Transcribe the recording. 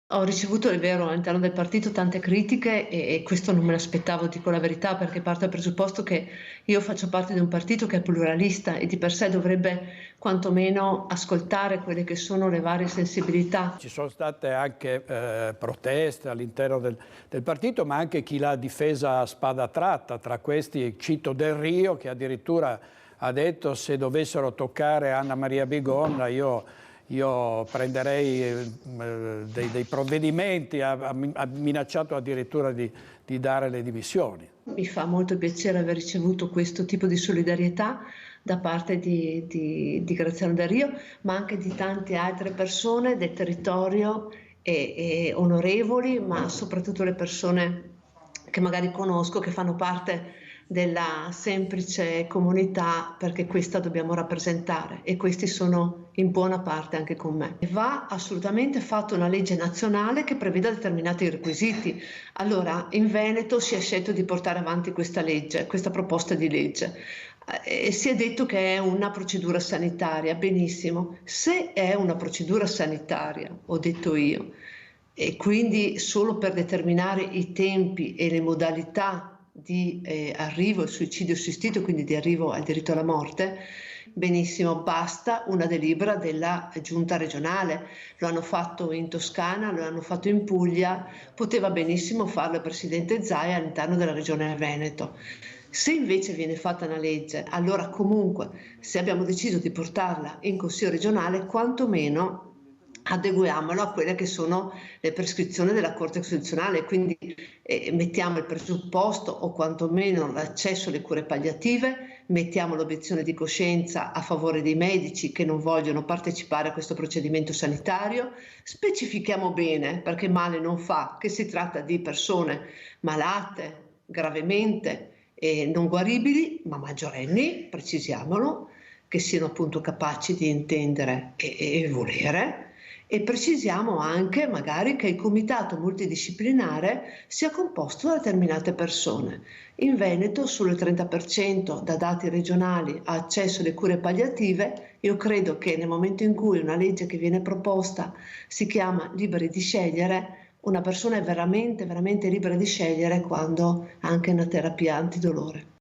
Ho ricevuto, è vero, all'interno del partito tante critiche e questo non me l'aspettavo, dico la verità, perché parto dal presupposto che io faccio parte di un partito che è pluralista e di per sé dovrebbe quantomeno ascoltare quelle che sono le varie sensibilità. Ci sono state anche proteste all'interno del partito, ma anche chi l'ha difesa a spada tratta. Tra questi cito Del Rio, che addirittura ha detto: se dovessero toccare Anna Maria Bigon io prenderei dei provvedimenti, ha minacciato addirittura di dare le dimissioni. Mi fa molto piacere aver ricevuto questo tipo di solidarietà da parte di Graziano Del Rio, ma anche di tante altre persone del territorio e onorevoli, ma soprattutto le persone che magari conosco, che fanno parte della semplice comunità, perché questa dobbiamo rappresentare e questi sono in buona parte anche con me. Va assolutamente fatta una legge nazionale che preveda determinati requisiti. Allora, in Veneto si è scelto di portare avanti questa legge, questa proposta di legge. E si è detto che è una procedura sanitaria, benissimo. Se è una procedura sanitaria, ho detto io, e quindi solo per determinare i tempi e le modalità di arrivo al suicidio assistito, quindi di arrivo al diritto alla morte, benissimo, basta una delibera della giunta regionale. Lo hanno fatto in Toscana, lo hanno fatto in Puglia, poteva benissimo farlo il presidente Zaia all'interno della regione Veneto. Se invece viene fatta una legge, allora comunque, se abbiamo deciso di portarla in Consiglio regionale, quantomeno adeguiamolo a quelle che sono le prescrizioni della Corte Costituzionale, quindi mettiamo il presupposto o quantomeno l'accesso alle cure palliative, mettiamo l'obiezione di coscienza a favore dei medici che non vogliono partecipare a questo procedimento sanitario, specifichiamo bene, perché male non fa, che si tratta di persone malate gravemente e non guaribili, ma maggiorenni, precisiamolo, che siano appunto capaci di intendere e volere. E precisiamo anche magari che il comitato multidisciplinare sia composto da determinate persone. In Veneto solo il 30% da dati regionali ha accesso alle cure palliative. Io credo che nel momento in cui una legge che viene proposta si chiama liberi di scegliere, una persona è veramente, veramente libera di scegliere quando ha anche una terapia antidolore.